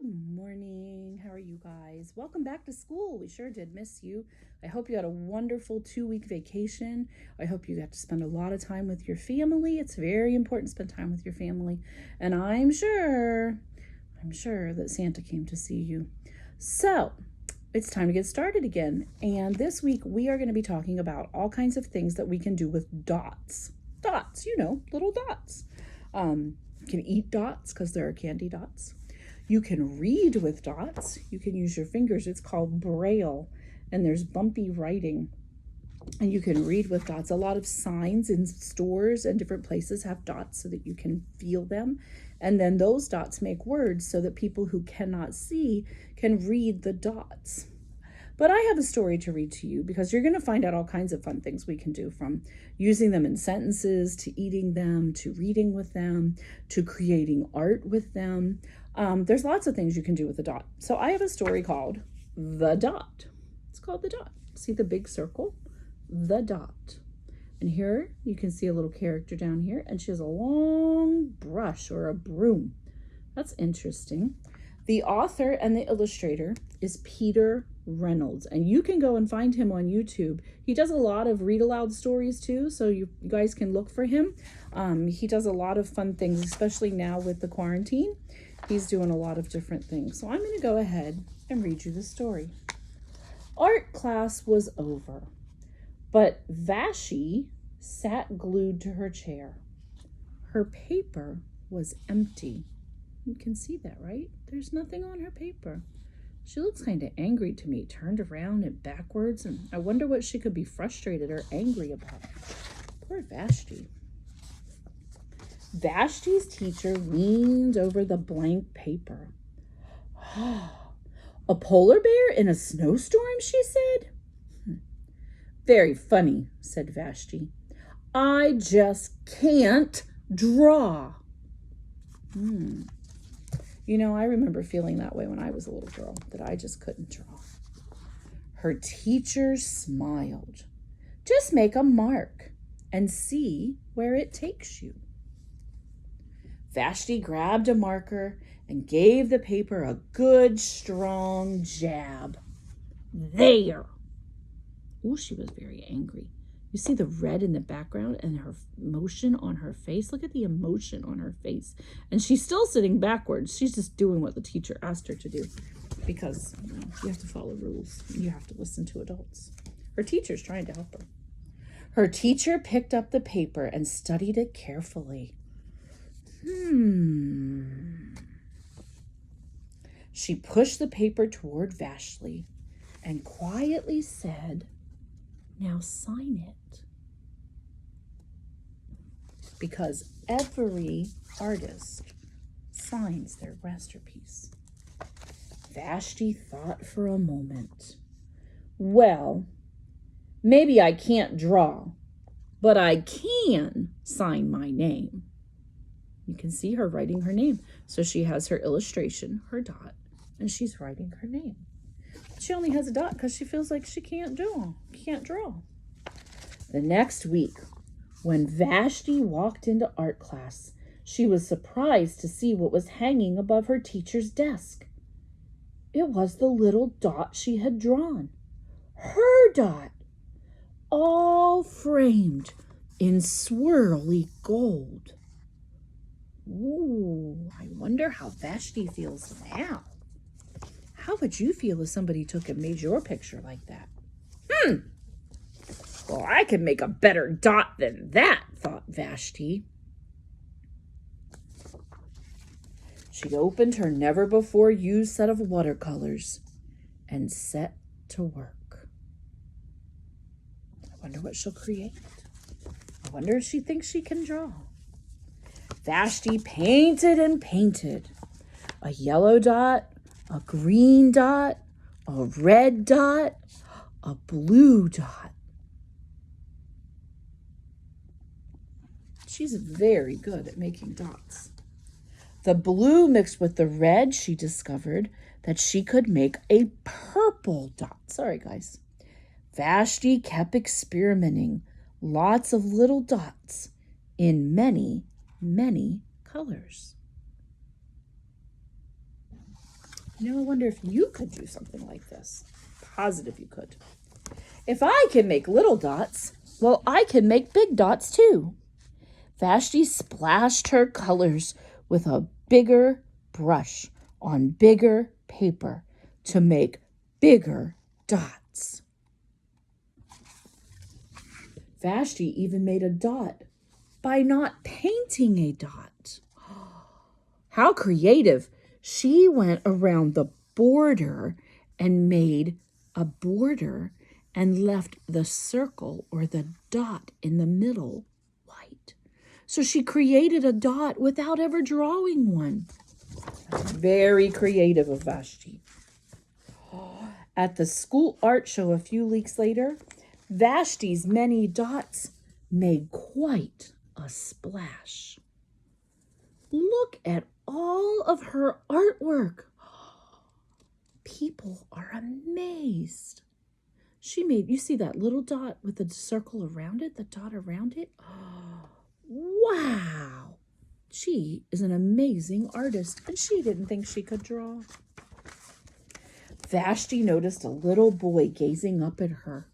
Morning. How are you guys? Welcome back to school. We sure did miss you. I hope you had a wonderful 2-week vacation. I hope you got to spend a lot of time with your family. It's very important to spend time with your family. And I'm sure that Santa came to see you. So it's time to get started again. And this week we are going to be talking about all kinds of things that we can do with dots. Dots, little dots. You can eat dots because there are candy dots. You can read with dots. You can use your fingers. It's called Braille, and there's bumpy writing. And you can read with dots. A lot of signs in stores and different places have dots so that you can feel them. And then those dots make words so that people who cannot see can read the dots. But I have a story to read to you because you're going to find out all kinds of fun things we can do, from using them in sentences to eating them to reading with them to creating art with them. There's lots of things you can do with a dot. So I have a story called The Dot. It's called The Dot. See the big circle? The Dot. And here you can see a little character down here, and she has a long brush or a broom. That's interesting. The author and the illustrator is Peter Reynolds, and you can go and find him on YouTube. He does a lot of read aloud stories too, so you guys can look for him. He does a lot of fun things, especially now with the quarantine. He's doing a lot of different things. So I'm going to go ahead and read you the story. Art class was over, but Vashti sat glued to her chair. Her paper was empty. You can see that, right? There's nothing on her paper. She looks kind of angry to me, turned around and backwards, and I wonder what she could be frustrated or angry about. Poor Vashti. Vashti's teacher leaned over the blank paper. A polar bear in a snowstorm, she said. Very funny, said Vashti. I just can't draw. I remember feeling that way when I was a little girl, that I just couldn't draw. Her teacher smiled. Just make a mark and see where it takes you. Vashti grabbed a marker and gave the paper a good, strong jab. There! Oh, she was very angry. You see the red in the background and her emotion on her face? Look at the emotion on her face. And she's still sitting backwards. She's just doing what the teacher asked her to do, because you have to follow rules. You have to listen to adults. Her teacher's trying to help her. Her teacher picked up the paper and studied it carefully. She pushed the paper toward Vashti and quietly said, now sign it. Because every artist signs their masterpiece. Vashti thought for a moment. Well, maybe I can't draw, but I can sign my name. You can see her writing her name. So she has her illustration, her dot, and she's writing her name. She only has a dot because she feels like she can't draw. The next week, when Vashti walked into art class, she was surprised to see what was hanging above her teacher's desk. It was the little dot she had drawn. Her dot, all framed in swirly gold. Ooh, I wonder how Vashti feels now. How would you feel if somebody took and made your picture like that? Well, I could make a better dot than that, thought Vashti. She opened her never-before-used set of watercolors and set to work. I wonder what she'll create. I wonder if she thinks she can draw. Vashti painted and painted. A yellow dot, a green dot, a red dot, a blue dot. She's very good at making dots. The blue mixed with the red, she discovered that she could make a purple dot. Sorry, guys. Vashti kept experimenting. Lots of little dots in many, many colors. I wonder if you could do something like this. Positive you could. If I can make little dots, well, I can make big dots too. Vashti splashed her colors with a bigger brush on bigger paper to make bigger dots. Vashti even made a dot by not painting a dot. How creative! She went around the border and made a border and left the circle or the dot in the middle white. So she created a dot without ever drawing one. Very creative of Vashti. At the school art show a few weeks later, Vashti's many dots made quite a splash. Look at all of her artwork. People are amazed. She made, you see that little dot with the circle around it, the dot around it? Wow! She is an amazing artist, and she didn't think she could draw. Vashti noticed a little boy gazing up at her.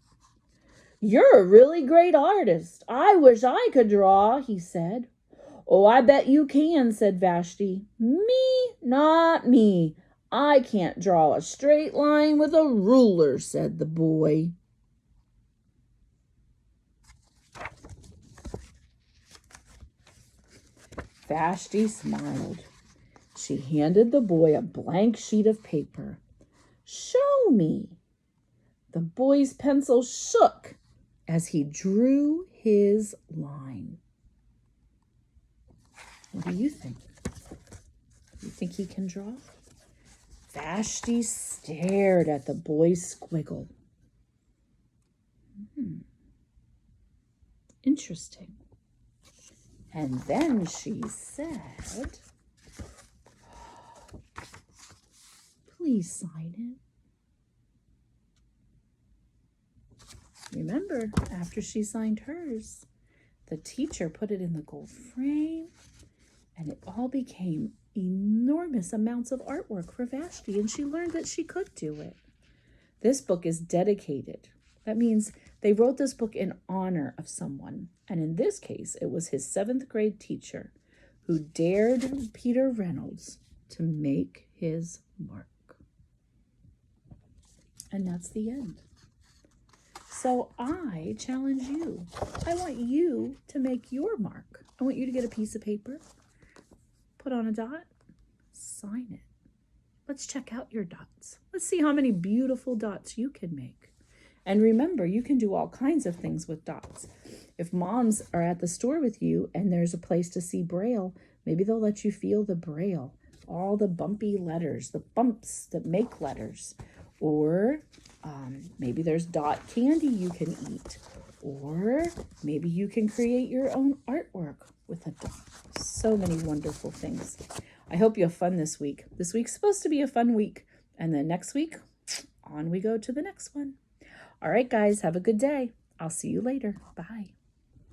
"You're a really great artist. I wish I could draw," he said. "Oh, I bet you can," said Vashti. "Me? Not me. I can't draw a straight line with a ruler," said the boy. Vashti smiled. She handed the boy a blank sheet of paper. "Show me." The boy's pencil shook as he drew his line. What do you think? You think he can draw? Vashti stared at the boy's squiggle. Interesting. And then she said, "Please sign it." Remember, after she signed hers, the teacher put it in the gold frame, and it all became enormous amounts of artwork for Vashti, and she learned that she could do it. This book is dedicated. That means they wrote this book in honor of someone, and in this case, it was his 7th grade teacher who dared Peter Reynolds to make his mark. And that's the end. So I challenge you. I want you to make your mark. I want you to get a piece of paper, put on a dot, sign it. Let's check out your dots. Let's see how many beautiful dots you can make. And remember, you can do all kinds of things with dots. If moms are at the store with you and there's a place to see Braille, maybe they'll let you feel the Braille, all the bumpy letters, the bumps that make letters. Or maybe there's dot candy you can eat. Or maybe you can create your own artwork with a dot. So many wonderful things. I hope you have fun this week. This week's supposed to be a fun week. And then next week, on we go to the next one. All right, guys, have a good day. I'll see you later. Bye.